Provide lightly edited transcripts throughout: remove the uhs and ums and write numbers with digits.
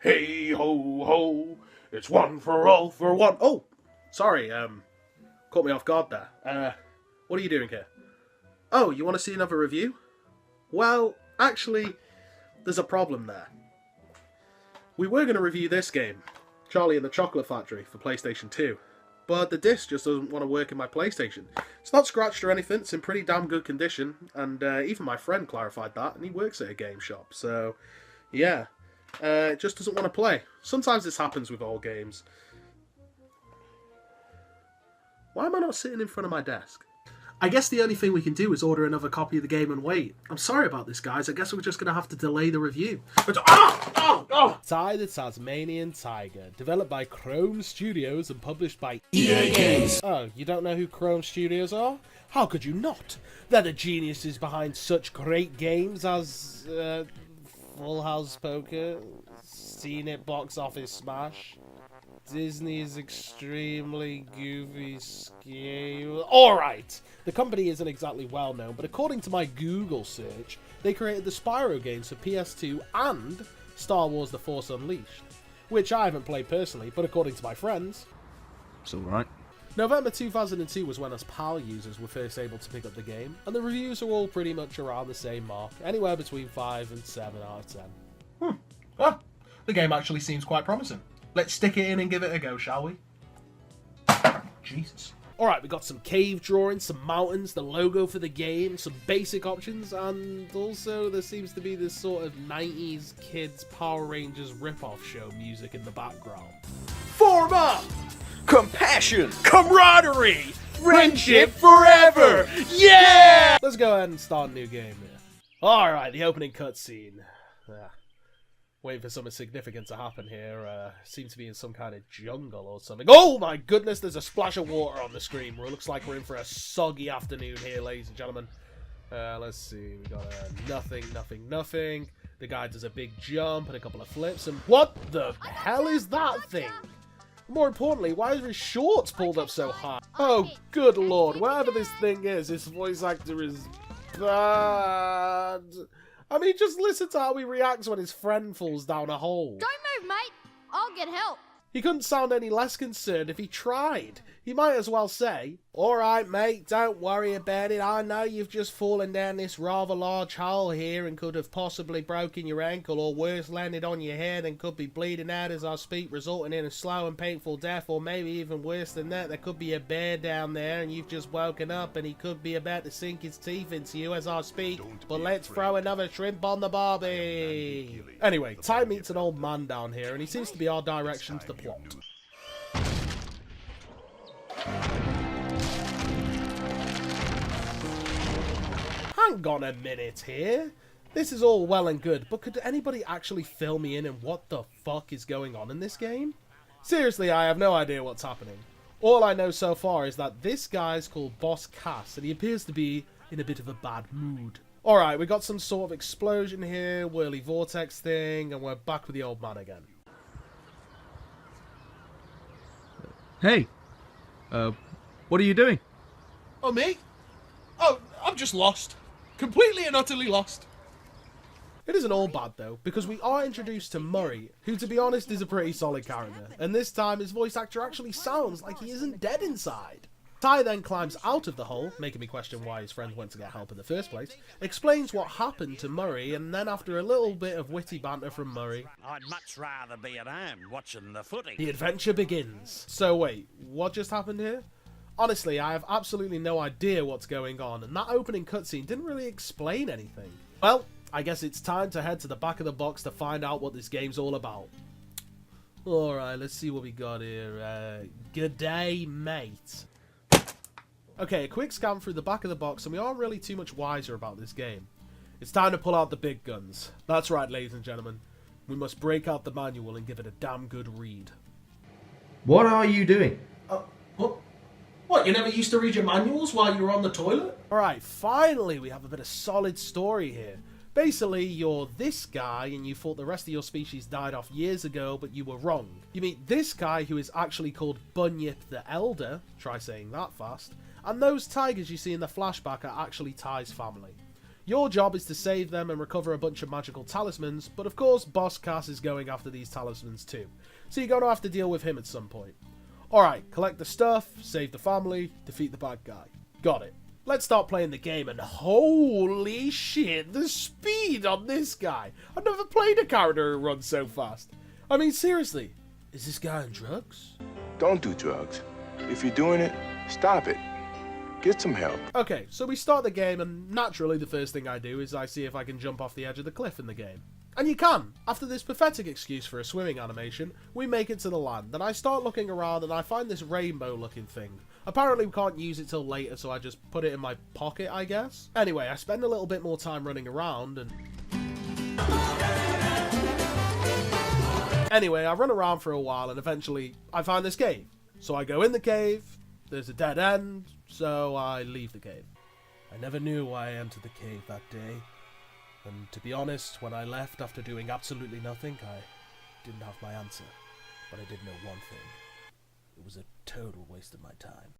Hey ho ho, it's one for all for one. Oh, sorry, caught me off guard there. What are you doing here? Oh, you want to see another review? Well, actually, there's a problem there. We were going to review this game, Charlie and the Chocolate Factory, for PlayStation 2. But the disc just doesn't want to work in my PlayStation. It's not scratched or anything, it's in pretty damn good condition, and even my friend clarified that, and he works at a game shop, so yeah. It just doesn't want to play. Sometimes this happens with old games. Why am I not sitting in front of my desk? I guess the only thing we can do is order another copy of the game and wait. I'm sorry about this, guys. I guess we're just going to have to delay the review. Ty the Tasmanian Tiger, developed by Chrome Studios and published by EA Games. Oh, you don't know who Chrome Studios are? How could you not? They're the geniuses behind such great games as Full House Poker, Seen It Box Office Smash, Disney's Extremely Goofy Scheme. Alright! The company isn't exactly well known, but according to my Google search, they created the Spyro games for PS2 and Star Wars The Force Unleashed, which I haven't played personally, but according to my friends, it's alright. November 2002 was when us PAL users were first able to pick up the game, and the reviews are all pretty much around the same mark, anywhere between 5 and 7 out of 10. Well, the game actually seems quite promising. Let's stick it in and give it a go, shall we? Jesus. Alright, we got some cave drawings, some mountains, the logo for the game, some basic options, and also there seems to be this sort of 90s kids Power Rangers rip-off show music in the background. Form up! Compassion! Camaraderie! Friendship forever! Yeah! Let's go ahead and start a new game here. Alright, the opening cutscene. Waiting for something significant to happen here. Seems to be in some kind of jungle or something. Oh my goodness, there's a splash of water on the screen. It looks like we're in for a soggy afternoon here, ladies and gentlemen. Let's see, we got nothing. The guy does a big jump and a couple of flips, and what the hell is that thing? More importantly, why are his shorts pulled up so high? Oh, good lord, whatever this thing is, his voice actor is bad. I mean, just listen to how he reacts when his friend falls down a hole. Don't move, mate. I'll get help. He couldn't sound any less concerned if he tried. He might as well say, "Alright, mate, don't worry about it. I know you've just fallen down this rather large hole here and could have possibly broken your ankle or worse, landed on your head and could be bleeding out as I speak, resulting in a slow and painful death, or maybe even worse than that, there could be a bear down there and you've just woken up and he could be about to sink his teeth into you as I speak, but let's throw another shrimp on the barbie." Anyway, Ty meets an old man down here and he seems to be our direction to the plot. Hang on a minute here. This is all well and good, but could anybody actually fill me in on what the fuck is going on in this game? Seriously, I have no idea what's happening. All I know so far is that this guy's called Boss Cass, and he appears to be in a bit of a bad mood. Alright, we got some sort of explosion here, whirly vortex thing, and we're back with the old man again. Hey, what are you doing? Oh, me? Oh, I'm just lost. Completely and utterly lost. It isn't all bad though, because we are introduced to Murray, who to be honest is a pretty solid character, and this time his voice actor actually sounds like he isn't dead inside. Ty then climbs out of the hole, making me question why his friend went to get help in the first place, explains what happened to Murray, and then after a little bit of witty banter from Murray, I'd much rather be at home watching the footy. the adventure begins. So wait, what just happened here? Honestly, I have absolutely no idea what's going on, and that opening cutscene didn't really explain anything. Well, I guess it's time to head to the back of the box to find out what this game's all about. Alright, let's see what we got here. Good day, mate. Okay, a quick scan through the back of the box, and we aren't really too much wiser about this game. It's time to pull out the big guns. That's right, ladies and gentlemen. We must break out the manual and give it a damn good read. What are you doing? What, you never used to read your manuals while you were on the toilet? Alright, finally we have a bit of solid story here. Basically, you're this guy and you thought the rest of your species died off years ago, but you were wrong. You meet this guy who is actually called Bunyip the Elder, try saying that fast, and those tigers you see in the flashback are actually Ty's family. Your job is to save them and recover a bunch of magical talismans, but of course Boss Cass is going after these talismans too, so you're going to have to deal with him at some point. Alright, collect the stuff, save the family, defeat the bad guy. Got it. Let's start playing the game, and holy shit, the speed on this guy! I've never played a character who runs so fast. I mean, seriously, is this guy on drugs? Don't do drugs. If you're doing it, stop it. Get some help. Okay, so we start the game, and naturally the first thing I do is I see if I can jump off the edge of the cliff in the game. And you can! After this pathetic excuse for a swimming animation, we make it to the land, and I start looking around and I find this rainbow looking thing. Apparently we can't use it till later, so I just put it in my pocket, I guess. Anyway, I spend a little bit more time running around, and... Anyway, I run around for a while, and eventually I find this cave. So I go in the cave, there's a dead end, so I leave the cave. I never knew why I entered the cave that day. And to be honest, when I left after doing absolutely nothing, I didn't have my answer. But I did know one thing. It was a total waste of my time.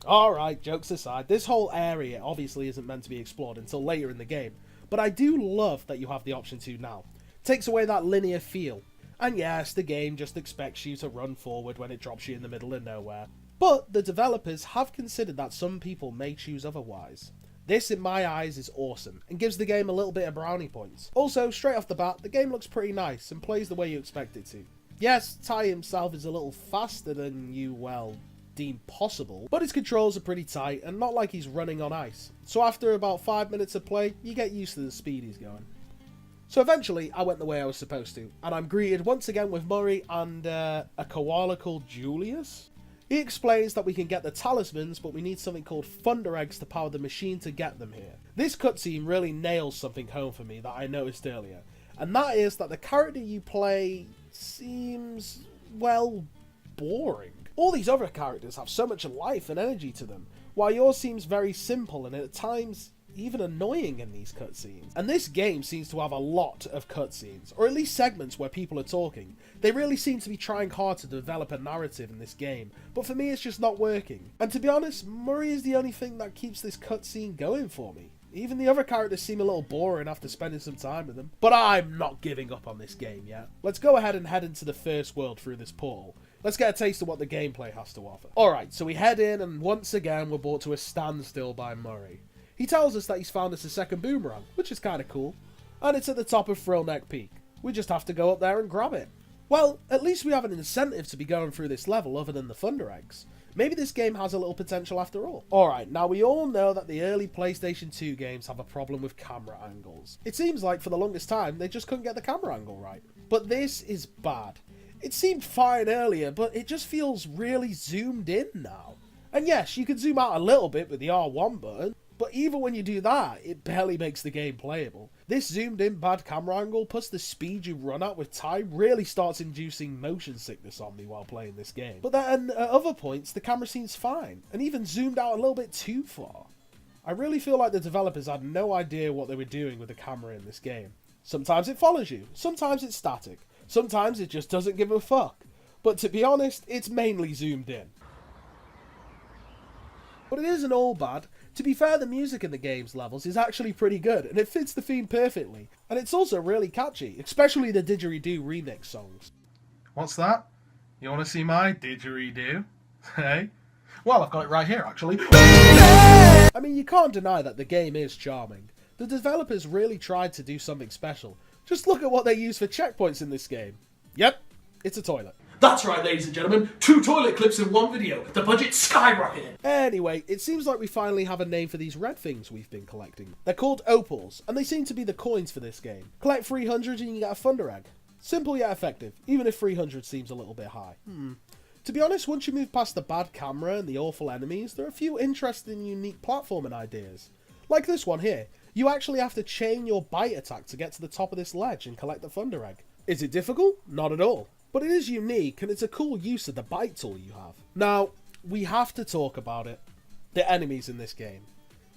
Alright, jokes aside, this whole area obviously isn't meant to be explored until later in the game. But I do love that you have the option to now. It takes away that linear feel. And yes, the game just expects you to run forward when it drops you in the middle of nowhere. But the developers have considered that some people may choose otherwise. This, in my eyes, is awesome, and gives the game a little bit of brownie points. Also, straight off the bat, the game looks pretty nice, and plays the way you expect it to. Yes, Ty himself is a little faster than you, well, deem possible, but his controls are pretty tight, and not like he's running on ice. So after about 5 minutes of play, you get used to the speed he's going. So eventually, I went the way I was supposed to, and I'm greeted once again with Murray and a koala called Julius. He explains that we can get the talismans, but we need something called Thunder Eggs to power the machine to get them here. This cutscene really nails something home for me that I noticed earlier, and that is that the character you play seems, well, boring. All these other characters have so much life and energy to them, while yours seems very simple and at times even annoying in these cutscenes. And this game seems to have a lot of cutscenes, or at least segments where people are talking. They really seem to be trying hard to develop a narrative in this game, but for me it's just not working. And to be honest, Murray is the only thing that keeps this cutscene going for me. Even the other characters seem a little boring after spending some time with them. But I'm not giving up on this game yet. Let's go ahead and head into the first world through this portal. Let's get a taste of what the gameplay has to offer. Alright, so we head in and once again we're brought to a standstill by Murray. He tells us that he's found us a second boomerang, which is kind of cool. And it's at the top of Frill Neck Peak. We just have to go up there and grab it. Well, at least we have an incentive to be going through this level other than the Thunder Eggs. Maybe this game has a little potential after all. Alright, now we all know that the early PlayStation 2 games have a problem with camera angles. It seems like for the longest time they just couldn't get the camera angle right. But this is bad. It seemed fine earlier, but it just feels really zoomed in now. And yes, you can zoom out a little bit with the R1 button, but even when you do that, it barely makes the game playable. This zoomed in bad camera angle plus the speed you run at with time really starts inducing motion sickness on me while playing this game. But then at other points, the camera seems fine, and even zoomed out a little bit too far. I really feel like the developers had no idea what they were doing with the camera in this game. Sometimes it follows you, sometimes it's static, sometimes it just doesn't give a fuck. But to be honest, it's mainly zoomed in. But it isn't all bad. To be fair, the music in the game's levels is actually pretty good, and it fits the theme perfectly. And it's also really catchy, especially the Didgeridoo remix songs. What's that? You want to see my didgeridoo? Hey? Well, I've got it right here, actually. I mean, you can't deny that the game is charming. The developers really tried to do something special. Just look at what they use for checkpoints in this game. Yep, it's a toilet. That's right, ladies and gentlemen. 2 toilet clips in one video. The budget skyrocketed. Anyway, it seems like we finally have a name for these red things we've been collecting. They're called opals, and they seem to be the coins for this game. Collect 300 and you get a Thunder Egg. Simple yet effective, even if 300 seems a little bit high. To be honest, once you move past the bad camera and the awful enemies, there are a few interesting unique platforming ideas. Like this one here. You actually have to chain your bite attack to get to the top of this ledge and collect the Thunder Egg. Is it difficult? Not at all. But it is unique, and it's a cool use of the bite tool you have. Now, we have to talk about it. The enemies in this game.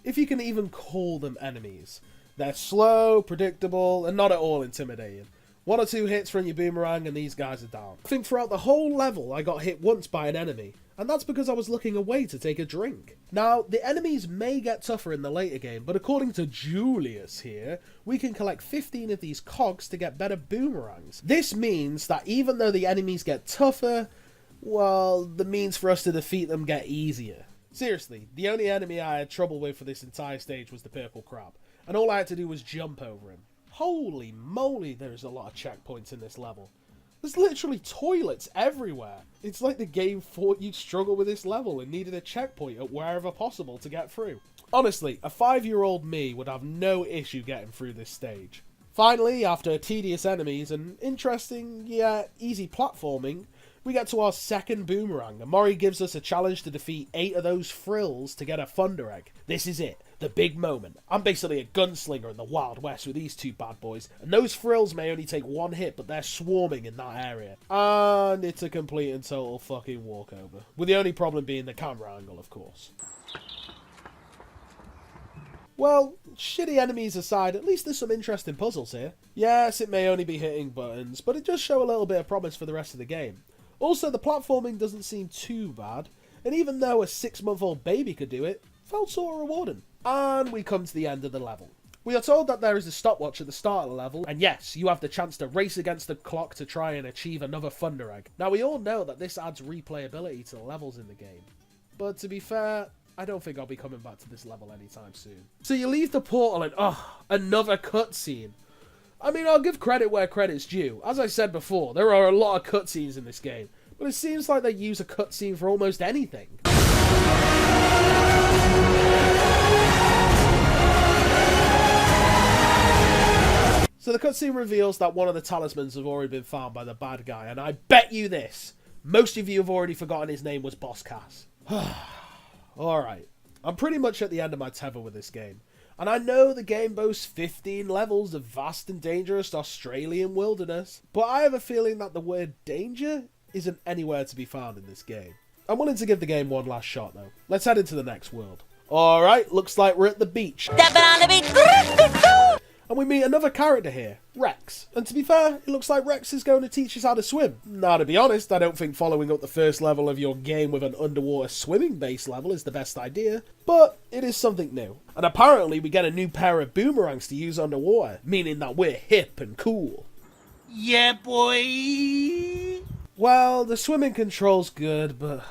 If you can even call them enemies. They're slow, predictable, and not at all intimidating. 1 or 2 hits from your boomerang and these guys are down. I think throughout the whole level I got hit once by an enemy, and that's because I was looking away to take a drink. Now, the enemies may get tougher in the later game, but according to Julius here, we can collect 15 of these cogs to get better boomerangs. This means that even though the enemies get tougher, well, the means for us to defeat them get easier. Seriously, the only enemy I had trouble with for this entire stage was the purple crab, and all I had to do was jump over him. Holy moly, there's a lot of checkpoints in this level. There's literally toilets everywhere. It's like the game thought you'd struggle with this level and needed a checkpoint at wherever possible to get through. Honestly, a 5-year-old me would have no issue getting through this stage. Finally, after tedious enemies and interesting, yet easy platforming, we get to our second boomerang, and Mori gives us a challenge to defeat 8 of those frills to get a Thunder Egg. This is it, the big moment. I'm basically a gunslinger in the Wild West with these 2 bad boys, and those frills may only take 1 hit, but they're swarming in that area. And it's a complete and total fucking walkover, with the only problem being the camera angle, of course. Well, shitty enemies aside, at least there's some interesting puzzles here. Yes, it may only be hitting buttons, but it does show a little bit of promise for the rest of the game. Also, the platforming doesn't seem too bad, and even though a 6-month-old baby could do it, felt sort of rewarding. And we come to the end of the level. We are told that there is a stopwatch at the start of the level, and yes, you have the chance to race against the clock to try and achieve another Thunder Egg. Now, we all know that this adds replayability to the levels in the game, but to be fair, I don't think I'll be coming back to this level anytime soon. So you leave the portal and, another cutscene. I mean, I'll give credit where credit's due. As I said before, there are a lot of cutscenes in this game, but it seems like they use a cutscene for almost anything. So the cutscene reveals that one of the talismans have already been found by the bad guy, and I bet you this, most of you have already forgotten his name was Boss Cass. Alright, I'm pretty much at the end of my tether with this game. And I know the game boasts 15 levels of vast and dangerous Australian wilderness, but I have a feeling that the word danger isn't anywhere to be found in this game. I'm willing to give the game one last shot though. Let's head into the next world. Alright, looks like we're at the beach. And we meet another character here, Rex. And to be fair, it looks like Rex is going to teach us how to swim. Now, to be honest, I don't think following up the first level of your game with an underwater swimming base level is the best idea, but it is something new. And apparently we get a new pair of boomerangs to use underwater, meaning that we're hip and cool. Yeah, boy! Well, the swimming control's good, but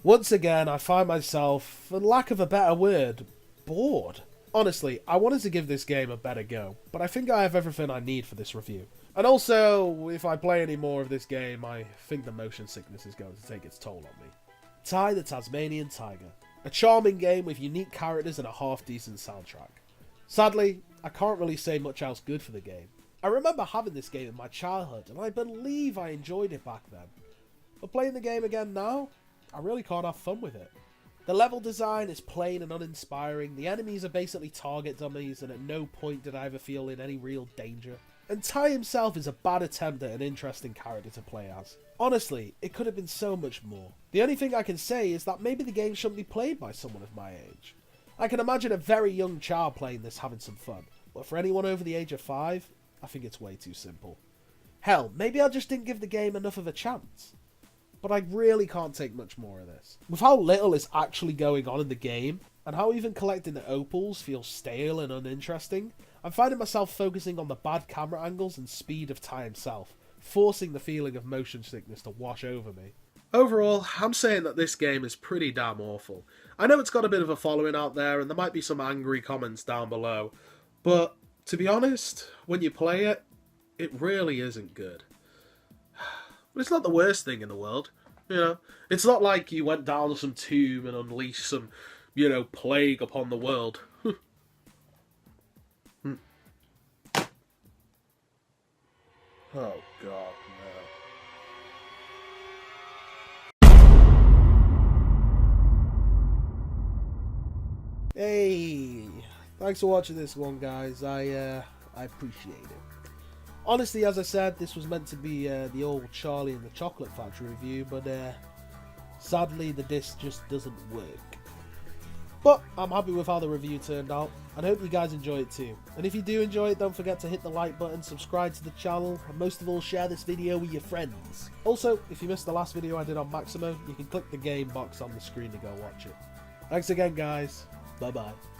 once again I find myself, for lack of a better word, bored. Honestly, I wanted to give this game a better go, but I think I have everything I need for this review. And also, if I play any more of this game, I think the motion sickness is going to take its toll on me. Ty the Tasmanian Tiger. A charming game with unique characters and a half-decent soundtrack. Sadly, I can't really say much else good for the game. I remember having this game in my childhood, and I believe I enjoyed it back then. But playing the game again now, I really can't have fun with it. The level design is plain and uninspiring, the enemies are basically target dummies, and at no point did I ever feel in any real danger. And Ty himself is a bad attempt at an interesting character to play as. Honestly, it could have been so much more. The only thing I can say is that maybe the game shouldn't be played by someone of my age. I can imagine a very young child playing this having some fun, but for anyone over the age of 5, I think it's way too simple. Hell, maybe I just didn't give the game enough of a chance. But I really can't take much more of this. With how little is actually going on in the game, and how even collecting the opals feels stale and uninteresting, I'm finding myself focusing on the bad camera angles and speed of Ty himself, forcing the feeling of motion sickness to wash over me. Overall, I'm saying that this game is pretty damn awful. I know it's got a bit of a following out there, and there might be some angry comments down below, but to be honest, when you play it, it really isn't good. But it's not the worst thing in the world, you know. It's not like you went down to some tomb and unleashed some, plague upon the world. Oh god, no. Hey, thanks for watching this one, guys. I appreciate it. Honestly, as I said, this was meant to be the old Charlie and the Chocolate Factory review, but sadly the disc just doesn't work. But I'm happy with how the review turned out, and I hope you guys enjoy it too. And if you do enjoy it, don't forget to hit the like button, subscribe to the channel, and most of all, share this video with your friends. Also, if you missed the last video I did on Maximo, you can click the game box on the screen to go watch it. Thanks again, guys. Bye bye.